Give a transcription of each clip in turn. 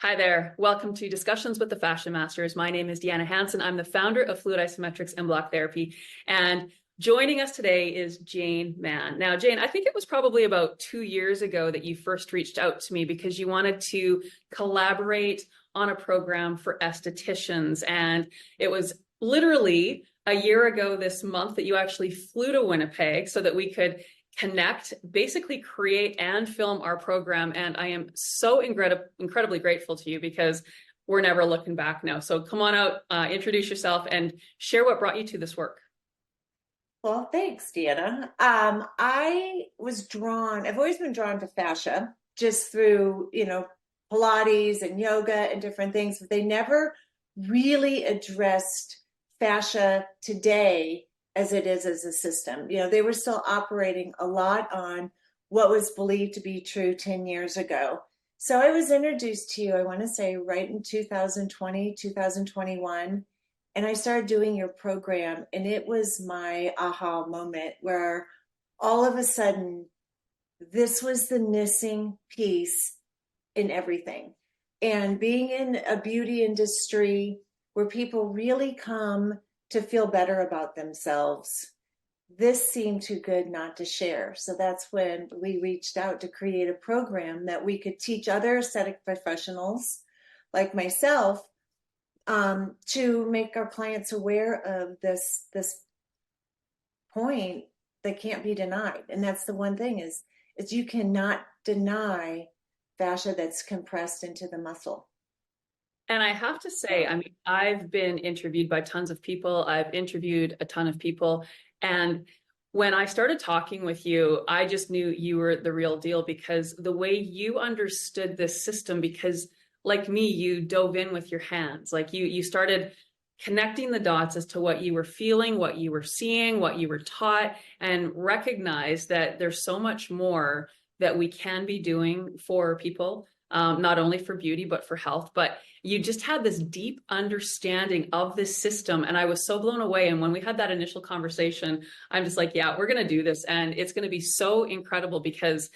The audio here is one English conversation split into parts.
Hi there. Welcome to Discussions with the Fascia Masters. My name is Deanna Hansen. I'm the founder of Fluid Isometrics and Block Therapy. And joining us today is Jane Mann. Now, Jane, I think it was probably about 2 years ago that you first reached out to me because you wanted to collaborate on a program for estheticians. And it was literally a year ago this month that you actually flew to Winnipeg so that we could connect, basically create and film our program. And I am so incredibly grateful to you because we're never looking back now. So come on out, introduce yourself and share what brought you to this work. Well, thanks, Deanna. I've always been drawn to fascia just through, Pilates and yoga and different things, but they never really addressed fascia today as it is as a system. They were still operating a lot on what was believed to be true 10 years ago. So I was introduced to you, I want to say right in 2020, 2021, and I started doing your program, and it was my aha moment where all of a sudden this was the missing piece in everything. And being in a beauty industry where people really come to feel better about themselves, this seemed too good not to share. So that's when we reached out to create a program that we could teach other aesthetic professionals like myself, to make our clients aware of this point that can't be denied. And that's the one thing is you cannot deny fascia that's compressed into the muscle. And I have to say, I mean, I've been interviewed by tons of people. I've interviewed a ton of people. And when I started talking with you, I just knew you were the real deal because the way you understood this system, because like me, you dove in with your hands. Like you started connecting the dots as to what you were feeling, what you were seeing, what you were taught, and recognized that there's so much more that we can be doing for people, not only for beauty, but for health. But you just had this deep understanding of this system. And I was so blown away. And when we had that initial conversation, I'm just like, yeah, we're going to do this. And it's going to be so incredible because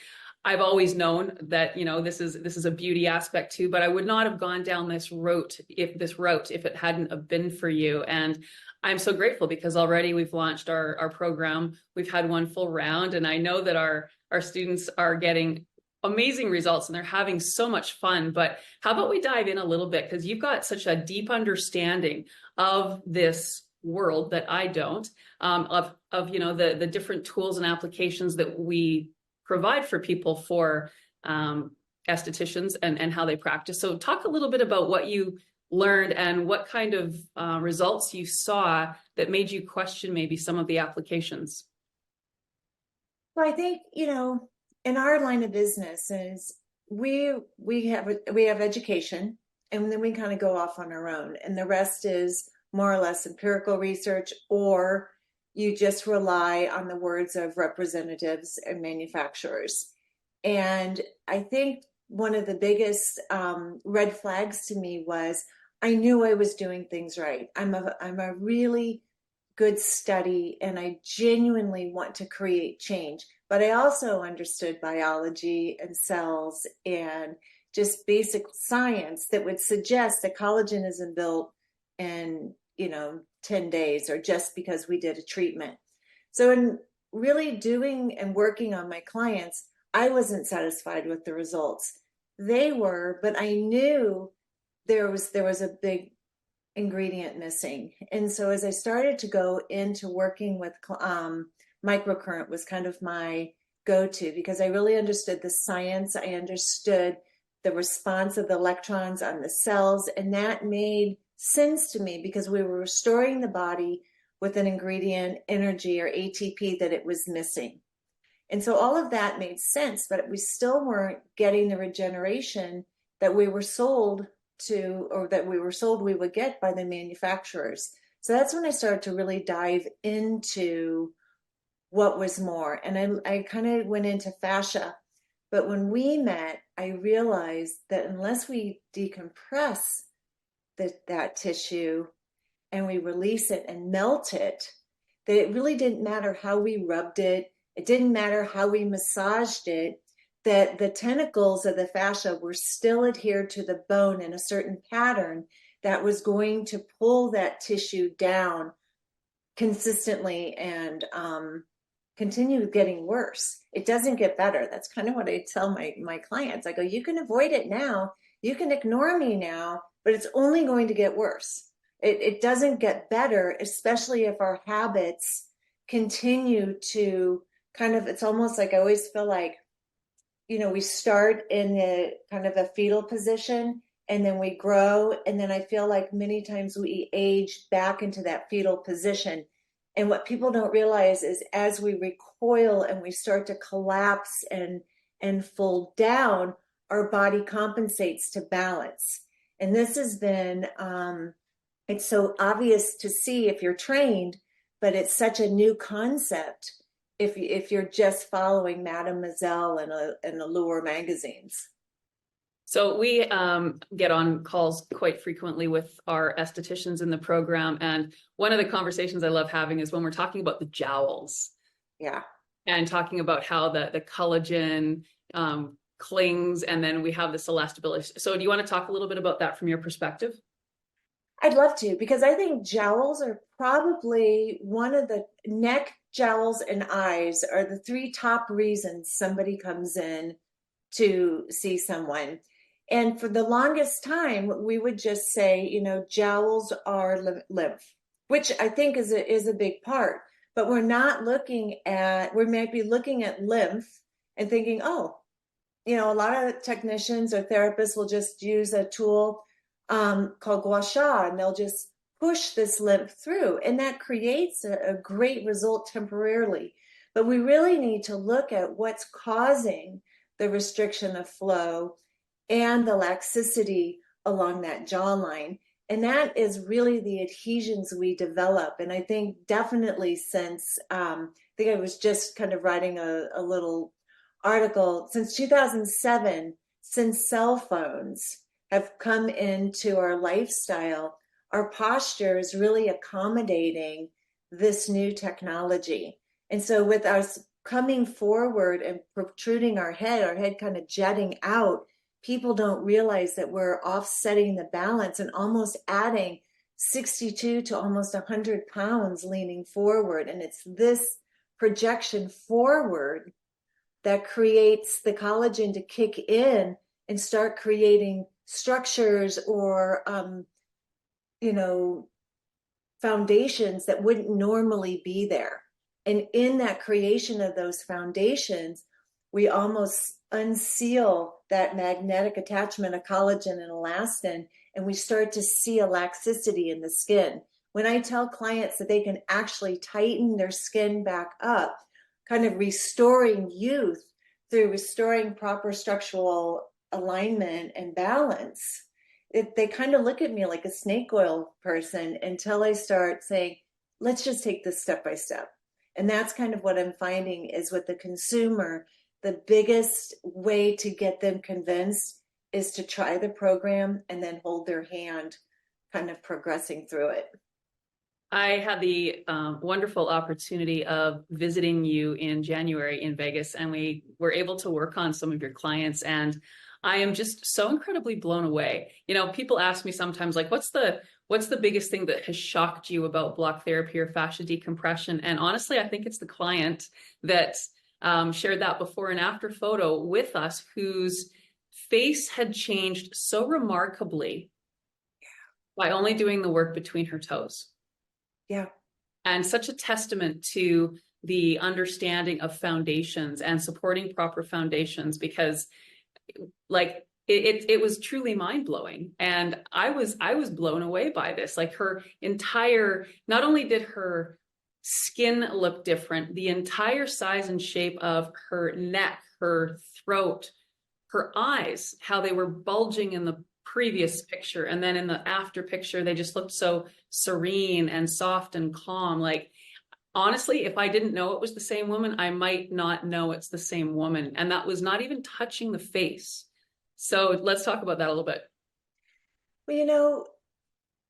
I've always known that, this is a beauty aspect too, but I would not have gone down this route if it hadn't have been for you. And I'm so grateful because already we've launched our program. We've had one full round, and I know that our students are getting amazing results and they're having so much fun. But how about we dive in a little bit, because you've got such a deep understanding of this world that I don't, of the different tools and applications that we provide for people for estheticians and how they practice. So talk a little bit about what you learned and what kind of results you saw that made you question maybe some of the applications. Well, I think, in our line of business is we have education, and then we kind of go off on our own, and the rest is more or less empirical research, or you just rely on the words of representatives and manufacturers. And I think one of the biggest red flags to me was I knew I was doing things right. I'm a really good study, and I genuinely want to create change. But I also understood biology and cells and just basic science that would suggest that collagen isn't built in 10 days or just because we did a treatment. So in really doing and working on my clients, I wasn't satisfied with the results. They were, but I knew there was a big ingredient missing. And so as I started to go into working with microcurrent was kind of my go-to, because I really understood the science. I understood the response of the electrons on the cells, and that made sense to me because we were restoring the body with an ingredient, energy, or ATP, that it was missing. And so all of that made sense, but we still weren't getting the regeneration that we were sold to, or that we were sold we would get by the manufacturers. So that's when I started to really dive into what was more. And I kind of went into fascia. But when we met, I realized that unless we decompress that tissue and we release it and melt it, that it really didn't matter how we rubbed it. It didn't matter how we massaged it. that the tentacles of the fascia were still adhered to the bone in a certain pattern that was going to pull that tissue down consistently and continue getting worse. It doesn't get better. That's kind of what I tell my clients. I go, you can avoid it now, you can ignore me now, but it's only going to get worse. It doesn't get better, especially if our habits continue to kind of, it's almost like I always feel like, we start in a kind of a fetal position and then we grow. And then I feel like many times we age back into that fetal position. And what people don't realize is as we recoil and we start to collapse and fold down, our body compensates to balance. And this has been, it's so obvious to see if you're trained, but it's such a new concept if you're just following Mademoiselle and Allure magazines. So we get on calls quite frequently with our estheticians in the program. And one of the conversations I love having is when we're talking about the jowls. Yeah. And talking about how the collagen clings, and then we have this elastability. So do you want to talk a little bit about that from your perspective? I'd love to, because I think jowls are probably one of the neck, jowls, and eyes are the three top reasons somebody comes in to see someone. And for the longest time, we would just say, jowls are lymph, which I think is a big part. But we're not looking at, we might be looking at lymph and thinking, oh, a lot of technicians or therapists will just use a tool called gua sha, and they'll just push this lymph through. And that creates a great result temporarily. But we really need to look at what's causing the restriction of flow and the laxicity along that jawline. And that is really the adhesions we develop. And I think definitely since, I think I was just kind of writing a little article, since 2007, since cell phones have come into our lifestyle, our posture is really accommodating this new technology. And so with us coming forward and protruding our head kind of jetting out, people don't realize that we're offsetting the balance and almost adding 62 to almost 100 pounds leaning forward. And it's this projection forward that creates the collagen to kick in and start creating structures or, foundations that wouldn't normally be there. And in that creation of those foundations, we almost unseal that magnetic attachment of collagen and elastin, and we start to see a laxicity in the skin. When I tell clients that they can actually tighten their skin back up, kind of restoring youth through restoring proper structural alignment and balance, they kind of look at me like a snake oil person until I start saying, let's just take this step by step. And that's kind of what I'm finding is with the consumer, the biggest way to get them convinced is to try the program and then hold their hand kind of progressing through it. I had the wonderful opportunity of visiting you in January in Vegas, and we were able to work on some of your clients. And I am just so incredibly blown away. People ask me sometimes, like, what's the biggest thing that has shocked you about block therapy or fascia decompression? And honestly, I think it's the client that shared that before and after photo with us, whose face had changed so remarkably by only doing the work between her toes. Yeah. And such a testament to the understanding of foundations and supporting proper foundations, because like it was truly mind-blowing. And I was blown away by this. Like her entire, not only did her skin look different, the entire size and shape of her neck, her throat, her eyes, how they were bulging in the previous picture, and then in the after picture they just looked so serene and soft and calm. Like, honestly, if I didn't know it was the same woman, I might not know it's the same woman. And that was not even touching the face. So let's talk about that a little bit. Well,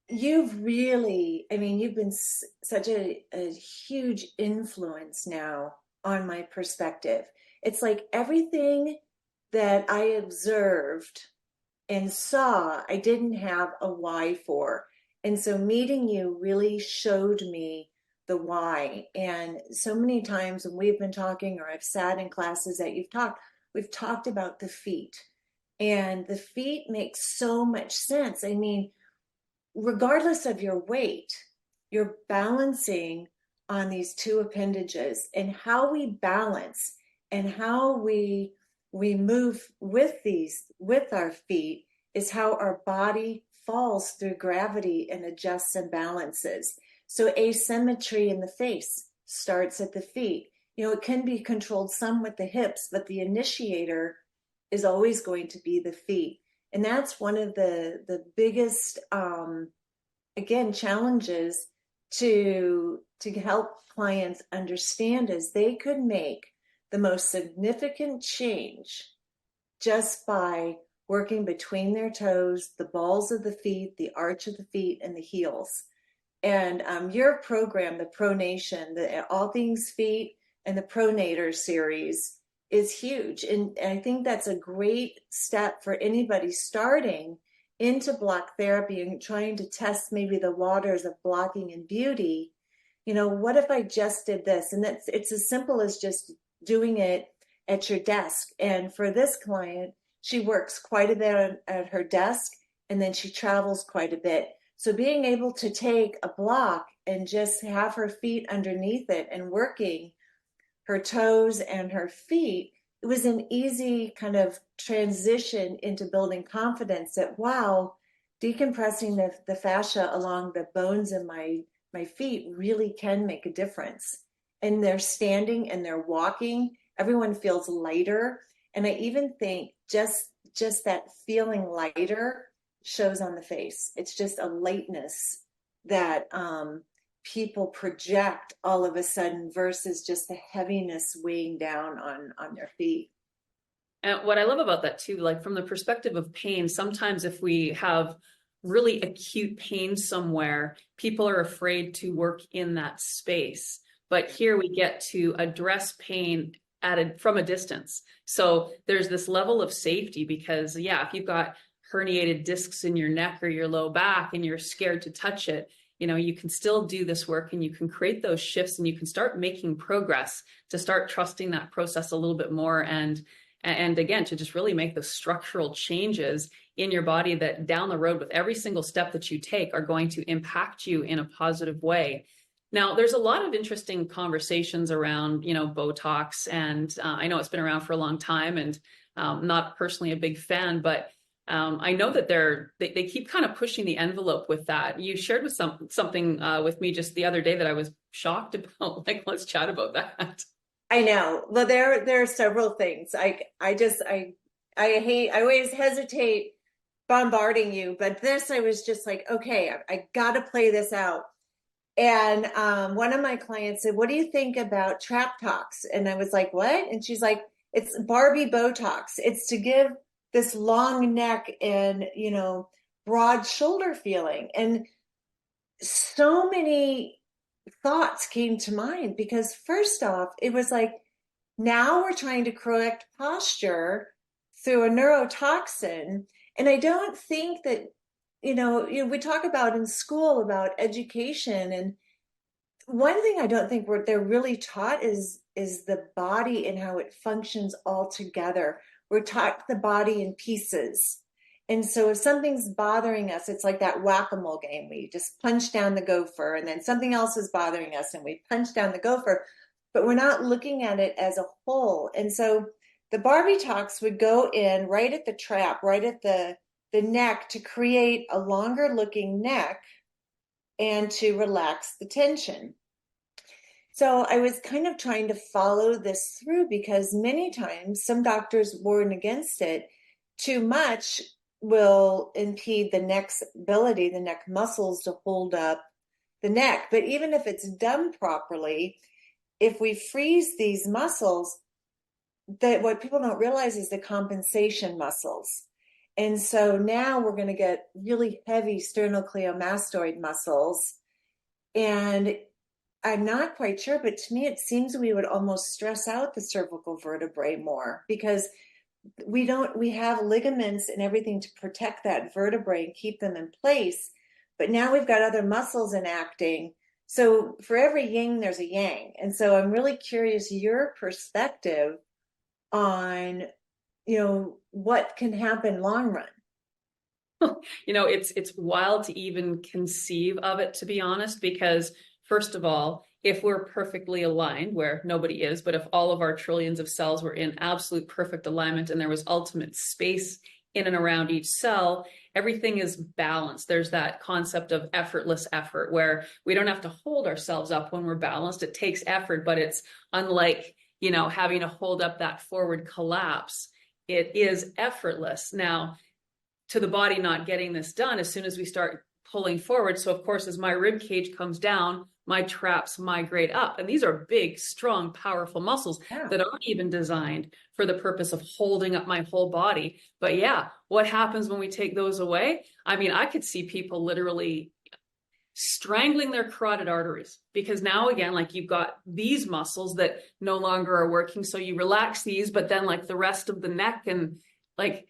you've been such a huge influence now on my perspective. It's like everything that I observed and saw I didn't have a why for. And so meeting you really showed me the why. And so many times when we've been talking, or I've sat in classes that you've talked, we've talked about the feet. And the feet make so much sense. I mean, regardless of your weight, you're balancing on these two appendages, and how we balance and how we move with our feet is how our body falls through gravity and adjusts and balances. So asymmetry in the face starts at the feet. You know, it can be controlled some with the hips, but the initiator is always going to be the feet. And that's one of the biggest again challenges to help clients understand is they could make the most significant change just by working between their toes, the balls of the feet, the arch of the feet, and the heels. And your program, the Pronation, the All Things Feet and the Pronator series is huge. And I think that's a great step for anybody starting into block therapy and trying to test maybe the waters of blocking and beauty. You know, what if I just did this? And it's as simple as just doing it at your desk. And for this client, she works quite a bit at her desk, and then she travels quite a bit. So being able to take a block and just have her feet underneath it and working her toes and her feet, it was an easy kind of transition into building confidence that, wow, decompressing the fascia along the bones in my feet really can make a difference. And they're standing and they're walking, everyone feels lighter. And I even think just that feeling lighter shows on the face. It's just a lightness that people project all of a sudden versus just the heaviness weighing down on their feet. And what I love about that too, like from the perspective of pain, sometimes if we have really acute pain somewhere, people are afraid to work in that space. But here we get to address pain from a distance. So there's this level of safety because, yeah, if you've got herniated discs in your neck or your low back and you're scared to touch it, you know, you can still do this work and you can create those shifts and you can start making progress to start trusting that process a little bit more. And again, to just really make the structural changes in your body that down the road with every single step that you take are going to impact you in a positive way. Now, there's a lot of interesting conversations around, you know, Botox, and I know it's been around for a long time, and not personally a big fan, but I know that they keep kind of pushing the envelope with that. You shared with something with me just the other day that I was shocked about. Like, let's chat about that. I know. Well, there are several things. I always hesitate bombarding you, but this I was just like, okay, I got to play this out. And one of my clients said, "What do you think about trap talks?" And I was like, "What?" And she's like, "It's Barbie Botox. It's to give this long neck and, you know, broad shoulder feeling." And so many thoughts came to mind because first off, it was like, now we're trying to correct posture through a neurotoxin. And I don't think that, we talk about in school about education. And one thing I don't think they're really taught is the body and how it functions all together. We're taught the body in pieces. And so if something's bothering us, it's like that whack-a-mole game. We just punch down the gopher, and then something else is bothering us and we punch down the gopher, but we're not looking at it as a whole. And so the Barbie talks would go in right at the trap, right at the neck, to create a longer looking neck and to relax the tension. So I was kind of trying to follow this through because many times some doctors warn against it. Too much will impede the neck's ability, the neck muscles, to hold up the neck. But even if it's done properly, if we freeze these muscles, that what people don't realize is the compensation muscles. And so now we're going to get really heavy sternocleidomastoid muscles. And I'm not quite sure, but to me, it seems we would almost stress out the cervical vertebrae more because we have ligaments and everything to protect that vertebrae and keep them in place. But now we've got other muscles enacting. So for every yin, there's a yang. And so I'm really curious your perspective on, what can happen long run. It's wild to even conceive of it, to be honest, because first of all, if we're perfectly aligned, where nobody is, but if all of our trillions of cells were in absolute perfect alignment and there was ultimate space in and around each cell, everything is balanced. There's that concept of effortless effort where we don't have to hold ourselves up when we're balanced. It takes effort, but it's unlike, having to hold up that forward collapse. It is effortless. Now, to the body not getting this done, as soon as we start pulling forward. So of course, as my rib cage comes down, my traps migrate up. And these are big, strong, powerful muscles that aren't even designed for the purpose of holding up my whole body. But yeah, what happens when we take those away? I mean, I could see people literally strangling their carotid arteries, because now again, like, you've got these muscles that no longer are working. So you relax these, but then like the rest of the neck, and like,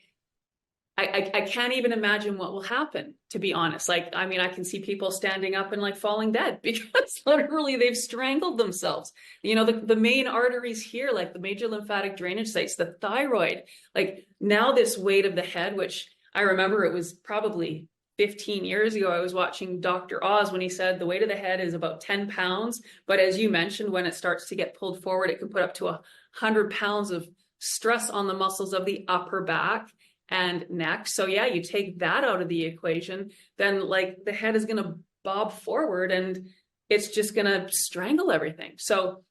I can't even imagine what will happen, to be honest. Like, I mean, I can see people standing up and like falling dead because literally they've strangled themselves. The main arteries here, like the major lymphatic drainage sites, the thyroid, like now this weight of the head, which I remember it was probably 15 years ago, I was watching Dr. Oz when he said the weight of the head is about 10 pounds. But as you mentioned, when it starts to get pulled forward, it can put up to 100 pounds of stress on the muscles of the upper back and neck. So yeah, you take that out of the equation, then like the head is going to bob forward and it's just going to strangle everything. So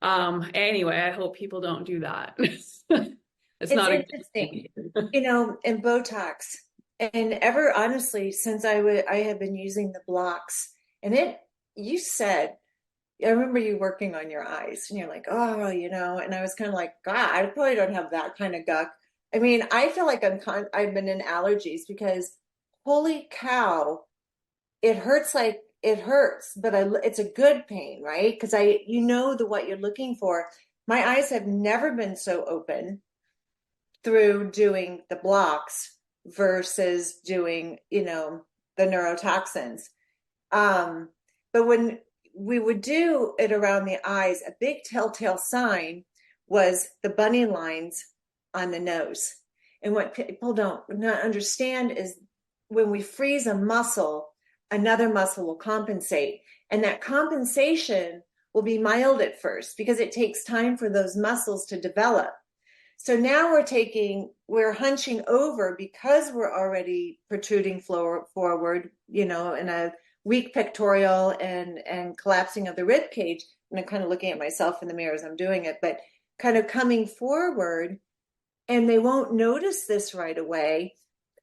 anyway, I hope people don't do that. It's not interesting, in Botox, and ever honestly, since I have been using the blocks, and you said, I remember you working on your eyes and you're like, oh, and I was kind of like, God, I probably don't have that kind of guck. I mean, I feel like I've been in allergies because holy cow, it hurts, like it hurts, but it's a good pain, right? Because what you're looking for. My eyes have never been so open through doing the blocks versus doing, the neurotoxins. But when we would do it around the eyes, a big telltale sign was the bunny lines on the nose. And what people don't not understand is when we freeze a muscle, another muscle will compensate. And that compensation will be mild at first because it takes time for those muscles to develop. So now we're hunching over because we're already protruding forward, in a weak pectoral and collapsing of the rib cage. And I'm kind of looking at myself in the mirror as I'm doing it, but kind of coming forward, and they won't notice this right away.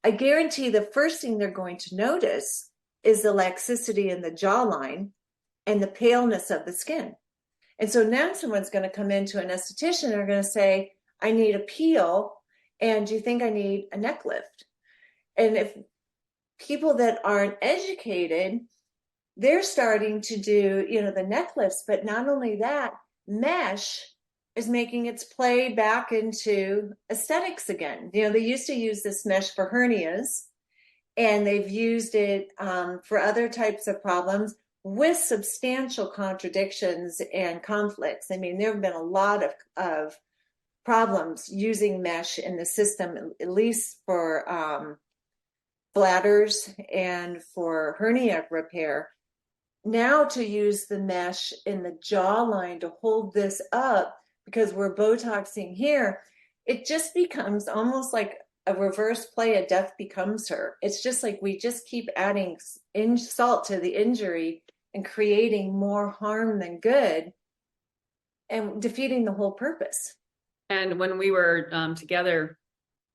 I guarantee the first thing they're going to notice is the laxicity in the jawline and the paleness of the skin. And so now someone's going to come into an esthetician and they're going to say, I need a peel, and do you think I need a neck lift? And if people that aren't educated, they're starting to do, the neck lifts, but not only that, mesh is making its play back into aesthetics again. They used to use this mesh for hernias, and they've used it for other types of problems with substantial contradictions and conflicts. I mean, there have been a lot of problems using mesh in the system, at least for bladders and for hernia repair. Now to use the mesh in the jawline to hold this up because we're Botoxing here, it just becomes almost like a reverse play, a death becomes her. It's just like we just keep adding insult to the injury and creating more harm than good and defeating the whole purpose. And when we were together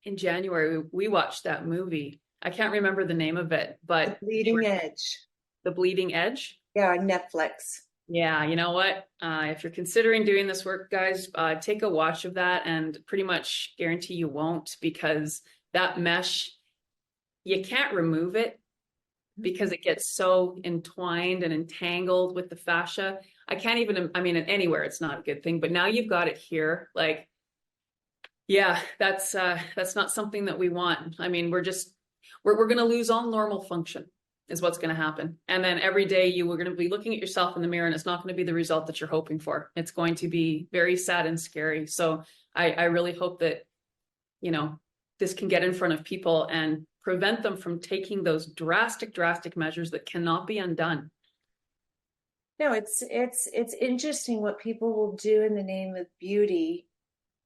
in January, we watched that movie. I can't remember the name of it, but The Bleeding Edge. The Bleeding Edge. Yeah, Netflix. Yeah, you know what? If you're considering doing this work, guys, take a watch of that, and pretty much guarantee you won't, because that mesh, you can't remove it because it gets so entwined and entangled with the fascia. I mean, anywhere it's not a good thing, but now you've got it here. Like, Yeah, that's not something that we want. I mean, we're going to lose all normal function is what's going to happen. And then every day you are going to be looking at yourself in the mirror and it's not going to be the result that you're hoping for. It's going to be very sad and scary. So I really hope that, you know, this can get in front of people and prevent them from taking those drastic measures that cannot be undone. No, it's interesting what people will do in the name of beauty,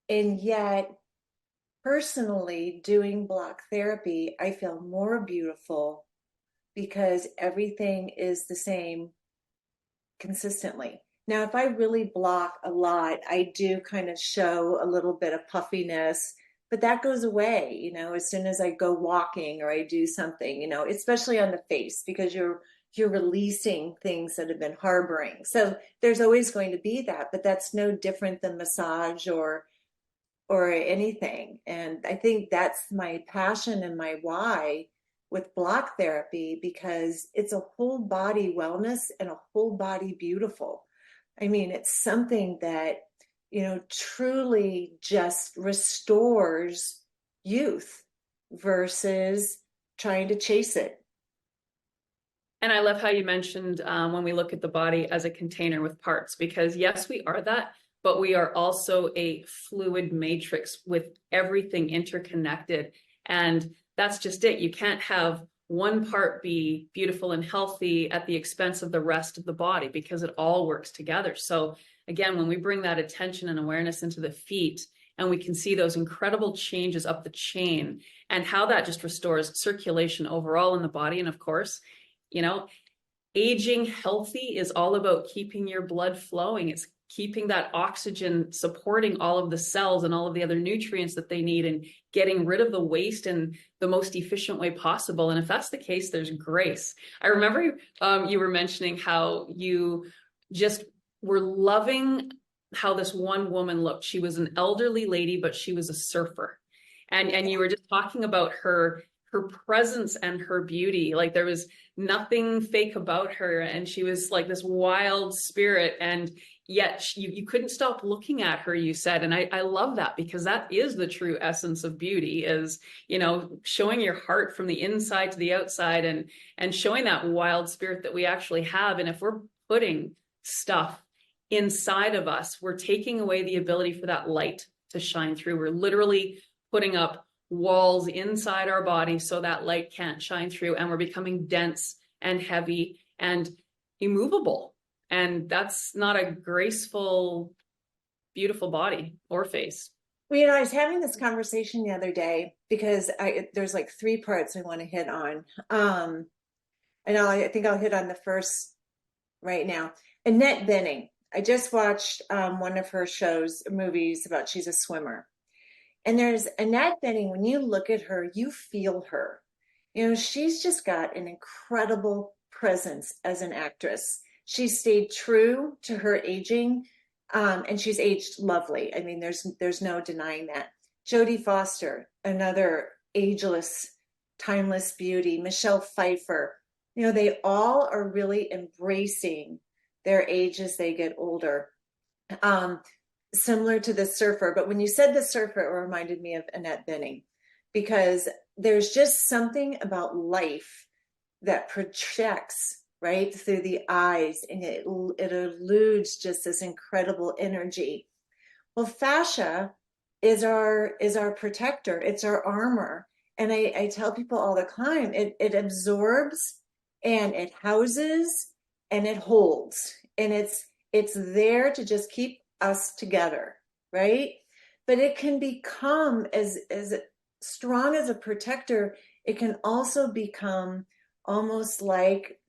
and yet personally doing block therapy, I feel more beautiful because everything is the same consistently. Now, if I really block a lot, I do kind of show a little bit of puffiness, but that goes away, as soon as I go walking or I do something, especially on the face, because you're releasing things that have been harboring. So there's always going to be that, but that's no different than massage or anything. And I think that's my passion and my why with block therapy, because it's a whole body wellness and a whole body beautiful. I mean, it's something that, truly just restores youth versus trying to chase it. And I love how you mentioned when we look at the body as a container with parts, because yes, we are that, but we are also a fluid matrix with everything interconnected. And that's just it. You can't have one part be beautiful and healthy at the expense of the rest of the body because it all works together. So again, when we bring that attention and awareness into the feet, and we can see those incredible changes up the chain and how that just restores circulation overall in the body. And of course, you know, aging healthy is all about keeping your blood flowing. It's keeping that oxygen supporting all of the cells and all of the other nutrients that they need and getting rid of the waste in the most efficient way possible. And if that's the case, there's grace. I remember you were mentioning how you just were loving how this one woman looked. She was an elderly lady, but she was a surfer. And you were just talking about her presence and her beauty. Like there was nothing fake about her, and she was like this wild spirit, and yet you couldn't stop looking at her, you said. And I love that, because that is the true essence of beauty, is showing your heart from the inside to the outside, and showing that wild spirit that we actually have. And if we're putting stuff inside of us, we're taking away the ability for that light to shine through. We're literally putting up walls inside our body so that light can't shine through, and we're becoming dense and heavy and immovable. And that's not a graceful, beautiful body or face. Well, I was having this conversation the other day because there's like three parts I want to hit on. And I think I'll hit on the first right now. Annette Bening. I just watched one of her movies about, she's a swimmer. And there's Annette Bening. When you look at her, you feel her. She's just got an incredible presence as an actress. She stayed true to her aging, and she's aged lovely. I mean, there's no denying that. Jodie Foster, another ageless, timeless beauty. Michelle Pfeiffer. They all are really embracing their age as they get older. Similar to the surfer, but when you said the surfer, it reminded me of Annette Bening, because there's just something about life that projects right through the eyes, and it eludes just this incredible energy. Well, fascia is our protector, it's our armor. And I tell people all the time, it absorbs and it houses and it holds, and it's there to just keep us together, right? But it can become as strong as a protector. It can also become almost like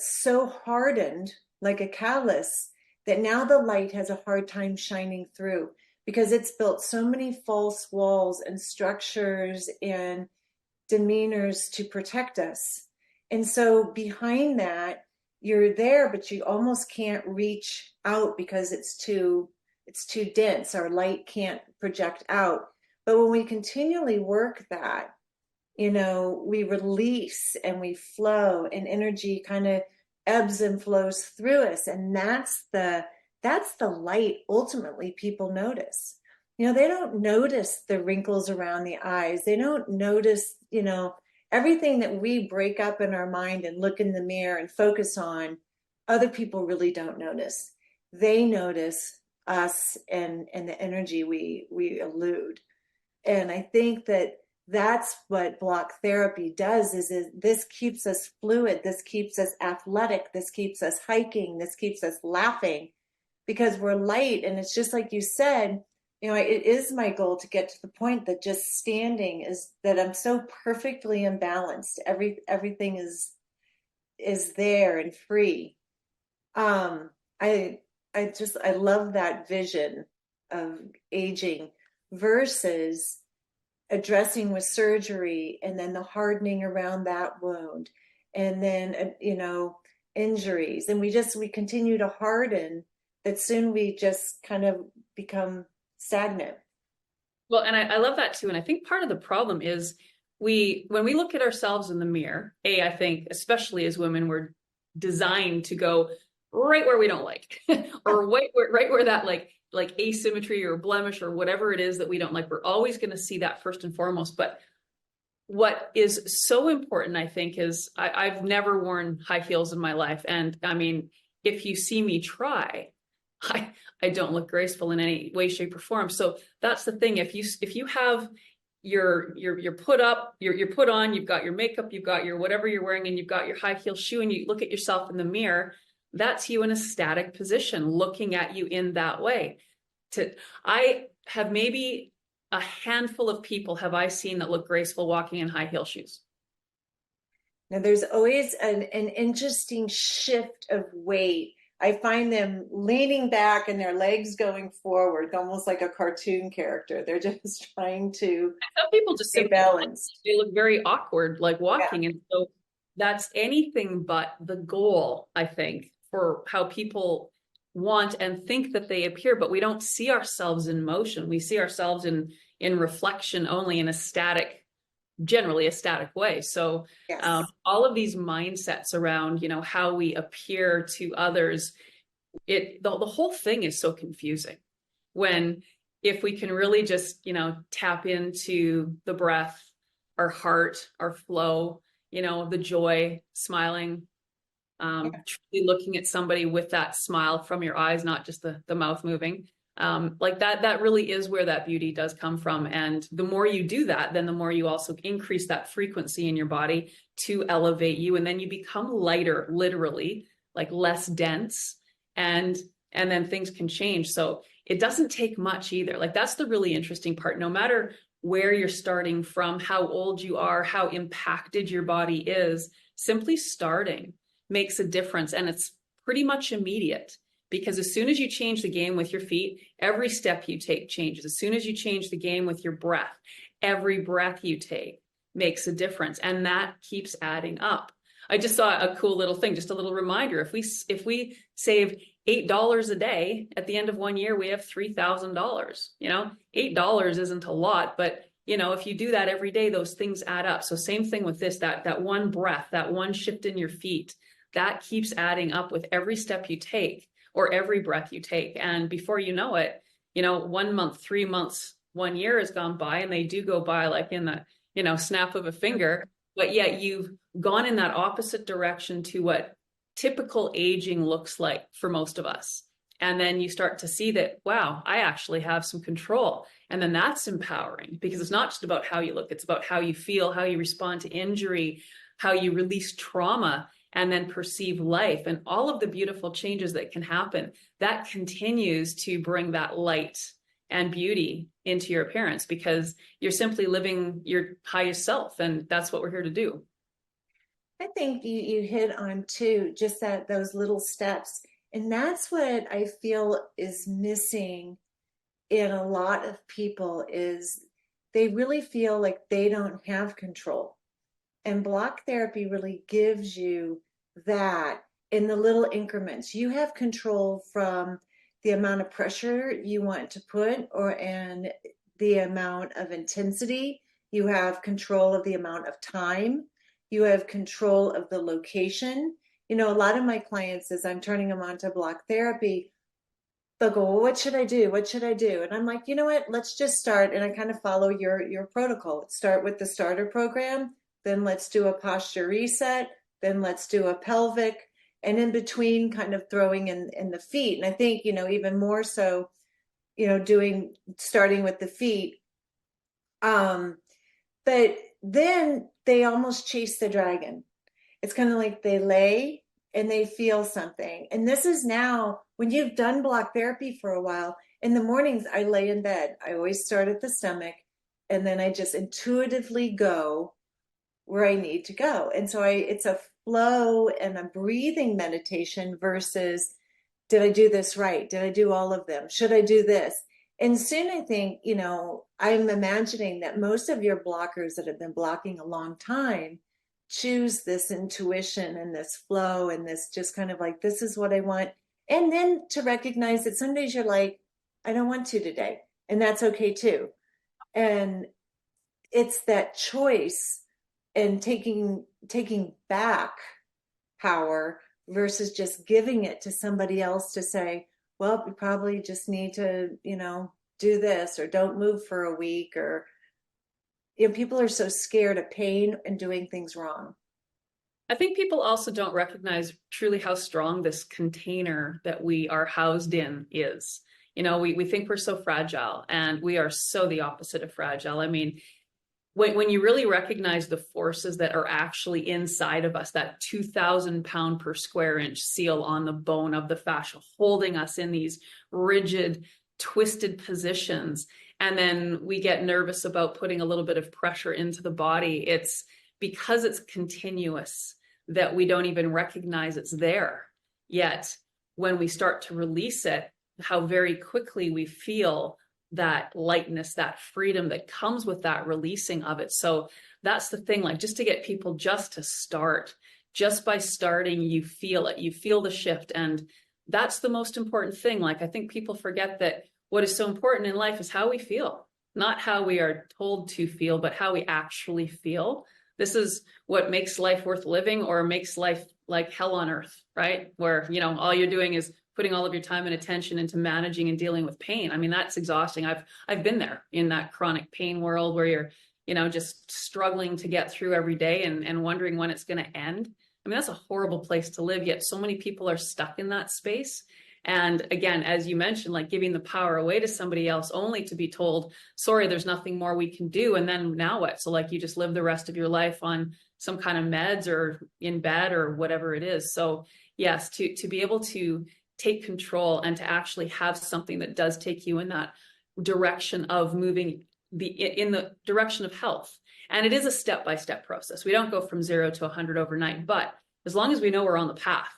so hardened, like a callus, that now the light has a hard time shining through, because it's built so many false walls and structures and demeanors to protect us. And so behind that, you're there, but you almost can't reach out because it's too dense. Our light can't project out. But when we continually work that, we release and we flow, and energy kind of ebbs and flows through us. And that's the light ultimately people notice. they don't notice the wrinkles around the eyes. They don't notice, everything that we break up in our mind and look in the mirror and focus on, other people really don't notice. They notice us and the energy we elude. And I think that that's what block therapy does is this keeps us fluid, this keeps us athletic, this keeps us hiking, this keeps us laughing because we're light. And it's just like you said, it is my goal to get to the point that just standing is that I'm so perfectly imbalanced. Everything is there and free. Um, I I love that vision of aging versus addressing with surgery and then the hardening around that wound and then injuries, and we continue to harden that soon we just kind of become stagnant. Well, and I love that too. And I think part of the problem is when we look at ourselves in the mirror, I think, especially as women, we're designed to go right where we don't like, or right where that like asymmetry or blemish or whatever it is that we don't like. We're always going to see that first and foremost. But what is so important, I think, is I've never worn high heels in my life. And I mean, if you see me try, I don't look graceful in any way, shape, or form. So that's the thing. If you have your put up, you're put on, you've got your makeup, you've got your whatever you're wearing, and you've got your high heel shoe, and you look at yourself in the mirror, that's you in a static position, looking at you in that way. I have maybe a handful of people have I seen that look graceful walking in high heel shoes. Now there's always an interesting shift of weight. I find them leaning back and their legs going forward, almost like a cartoon character. They're just trying to Some people just stay simply balanced. they look very awkward like Yeah. walking. And so that's anything but the goal, I think, for how people want and think that they appear, but we don't see ourselves in motion. We see ourselves in reflection only, in a static, generally a static way. So Yes. all of these mindsets around, how we appear to others, the whole thing is so confusing. When if we can really just, tap into the breath, our heart, our flow, the joy, smiling, truly looking at somebody with that smile from your eyes, not just the mouth moving. Like that really is where that beauty does come from. And the more you do that, then the more you also increase that frequency in your body to elevate you. And then you become lighter, literally, like less dense. And then things can change. So it doesn't take much either. Like that's the really interesting part. No matter where you're starting from, how old you are, how impacted your body is, simply starting makes a difference. And it's pretty much immediate, because as soon as you change the game with your feet, every step you take changes. As soon as you change the game with your breath, every breath you take makes a difference. And that keeps adding up. I just saw a cool little thing, just a little reminder. If we save $8 a day, at the end of 1 year, we have $3,000. $8 isn't a lot, but if you do that every day, those things add up. So same thing with this, that one breath, that one shift in your feet, that keeps adding up with every step you take or every breath you take. And before you know it, 1 month, 3 months, 1 year has gone by, and they do go by like in the, snap of a finger, but yet you've gone in that opposite direction to what typical aging looks like for most of us. And then you start to see that, wow, I actually have some control. And then that's empowering, because it's not just about how you look, it's about how you feel, how you respond to injury, how you release trauma, and then perceive life, and all of the beautiful changes that can happen. That continues to bring that light and beauty into your appearance, because you're simply living your highest self. And that's what we're here to do. I think you hit on too, just those little steps. And that's what I feel is missing in a lot of people is they really feel like they don't have control. And block therapy really gives you that in the little increments. You have control from the amount of pressure you want to put and the amount of intensity. You have control of the amount of time. You have control of the location. A lot of my clients, as I'm turning them on to block therapy, they'll go, well, what should I do? What should I do? And I'm like, you know what? Let's just start. And I kind of follow your protocol. Let's start with the starter program. Then let's do a posture reset. Then let's do a pelvic. And in between, kind of throwing in the feet. And I think, even more so, starting with the feet. But then they almost chase the dragon. It's kind of like they lay and they feel something. And this is now when you've done block therapy for a while. In the mornings, I lay in bed. I always start at the stomach, and then I just intuitively go where I need to go. And so it's a flow and a breathing meditation versus, did I do this right? Did I do all of them? Should I do this? And soon I think, I'm imagining that most of your blockers that have been blocking a long time choose this intuition and this flow and this just kind of like, this is what I want. And then to recognize that some days you're like, I don't want to today. And that's okay too. And it's that choice and taking back power versus just giving it to somebody else to say, well, you probably just need to, do this, or don't move for a week, or, people are so scared of pain and doing things wrong. I think people also don't recognize truly how strong this container that we are housed in is. We think we're so fragile, and we are so the opposite of fragile. I mean, when you really recognize the forces that are actually inside of us, that 2,000 pound per square inch seal on the bone of the fascia, holding us in these rigid, twisted positions, and then we get nervous about putting a little bit of pressure into the body, it's because it's continuous that we don't even recognize it's there. Yet when we start to release it, how very quickly we feel that lightness, that freedom that comes with that releasing of it. So that's the thing, like, just to get people just to start, just by starting, you feel it, you feel the shift. And that's the most important thing. Like, I think people forget that what is so important in life is how we feel, not how we are told to feel, but how we actually feel. This is what makes life worth living, or makes life like hell on earth, right? Where, all you're doing is putting all of your time and attention into managing and dealing with pain. I mean, that's exhausting. I've been there in that chronic pain world where you're, just struggling to get through every day and wondering when it's going to end. I mean, that's a horrible place to live, yet so many people are stuck in that space. And again, as you mentioned, like giving the power away to somebody else only to be told, sorry, there's nothing more we can do. And then now what? So like you just live the rest of your life on some kind of meds or in bed or whatever it is. So yes, to be able to take control and to actually have something that does take you in that direction of moving in the direction of health. And it is a step-by-step process. We don't go from 0 to 100 overnight, but as long as we know we're on the path,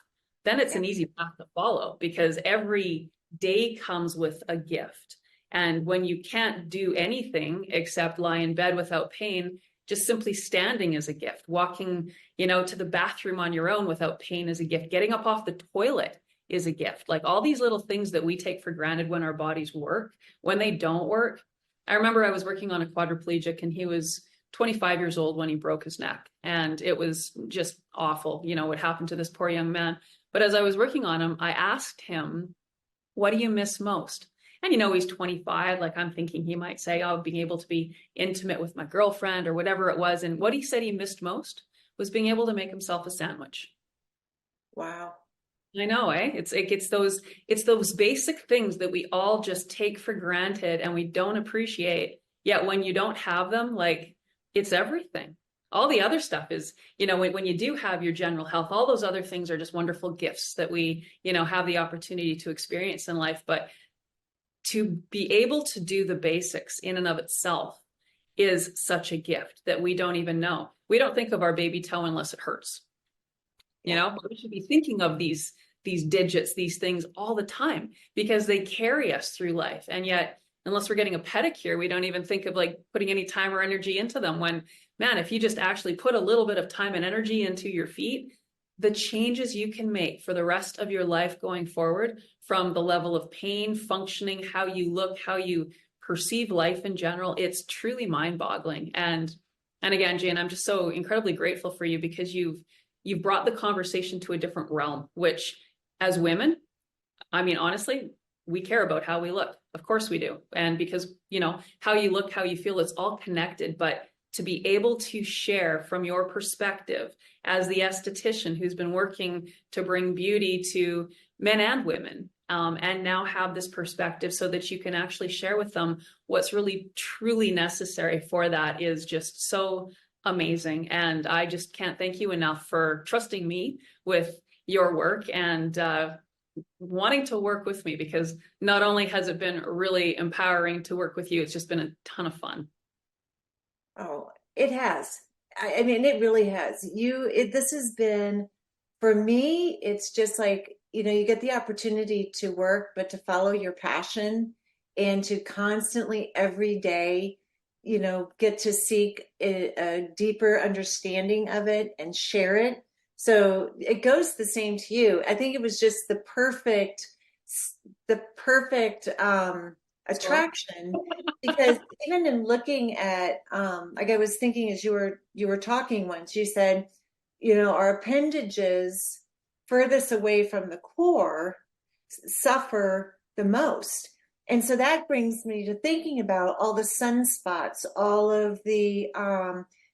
then it's an easy path to follow, because every day comes with a gift. And when you can't do anything except lie in bed without pain, just simply standing is a gift. Walking, to the bathroom on your own without pain is a gift. Getting up off the toilet is a gift. Like all these little things that we take for granted when our bodies work, when they don't work. I remember I was working on a quadriplegic, and he was 25 years old when he broke his neck. And it was just awful, what happened to this poor young man. But as I was working on him, I asked him, what do you miss most? And, he's 25. Like, I'm thinking he might say, oh, being able to be intimate with my girlfriend or whatever it was. And what he said he missed most was being able to make himself a sandwich. Wow. I know, eh? It's those basic things that we all just take for granted and we don't appreciate. Yet when you don't have them, like, it's everything. All the other stuff is, when you do have your general health, all those other things are just wonderful gifts that we, have the opportunity to experience in life. But to be able to do the basics in and of itself is such a gift that we don't even know. We don't think of our baby toe unless it hurts. But we should be thinking of these digits, these things all the time, because they carry us through life. And yet, unless we're getting a pedicure, we don't even think of like putting any time or energy into them. When, man, if you just actually put a little bit of time and energy into your feet, the changes you can make for the rest of your life going forward, from the level of pain, functioning, how you look, how you perceive life in general, it's truly mind-boggling. And again, Jane, I'm just so incredibly grateful for you, because you've brought the conversation to a different realm, which as women, I mean, honestly, we care about how we look. Of course we do. And because, you know, how you look, how you feel, it's all connected. But to be able to share from your perspective as the esthetician who's been working to bring beauty to men and women, and now have this perspective so that you can actually share with them what's really truly necessary for that is just so amazing. And I just can't thank you enough for trusting me with your work and wanting to work with me, because not only has it been really empowering to work with you, it's just been a ton of fun. Oh, it has. I mean, it really has. This has been, for me, it's just like, you know, you get the opportunity to work, but to follow your passion and to constantly every day, you know, get to seek a deeper understanding of it and share it. So it goes the same to you. I think it was just the perfect attraction, because even in looking at like I was thinking as you were talking once, you said, you know, our appendages furthest away from the core suffer the most. And so that brings me to thinking about all the sunspots, all of the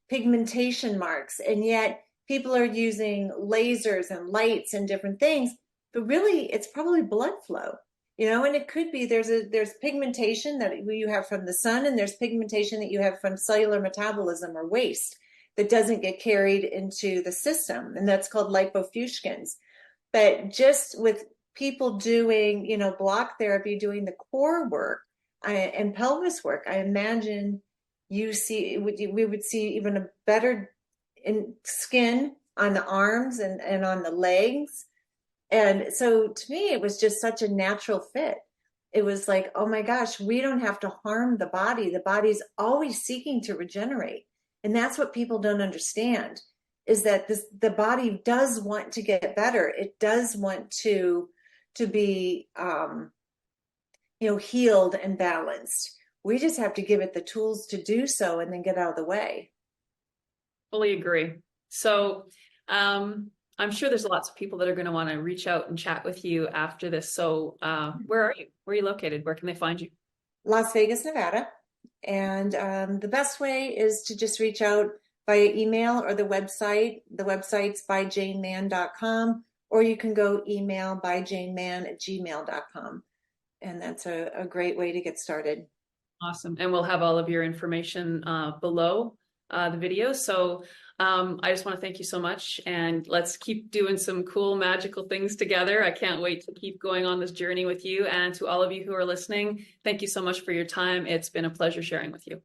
pigmentation marks, and yet people are using lasers and lights and different things, but really it's probably blood flow, you know. And it could be there's pigmentation that you have from the sun, and there's pigmentation that you have from cellular metabolism or waste that doesn't get carried into the system, and that's called lipofuscins. But just with people doing, you know, block therapy, doing the core work and pelvis work, I imagine we would see even a better in skin on the arms and on the legs. And so to me, it was just such a natural fit. It was like, oh my gosh, we don't have to harm the body. The body's always seeking to regenerate. And that's what people don't understand, is that the body does want to get better. It does want to be you know, healed and balanced. We just have to give it the tools to do so and then get out of the way. Fully agree. So I'm sure there's lots of people that are going to want to reach out and chat with you after this. So where are you? Where are you located? Where can they find you? Las Vegas, Nevada. And the best way is to just reach out via email or the website. The website's byjanemann.com, or you can go email byjanemann@gmail.com. And that's a great way to get started. Awesome. And we'll have all of your information below the video. So I just want to thank you so much. And let's keep doing some cool, magical things together. I can't wait to keep going on this journey with you. And to all of you who are listening, thank you so much for your time. It's been a pleasure sharing with you.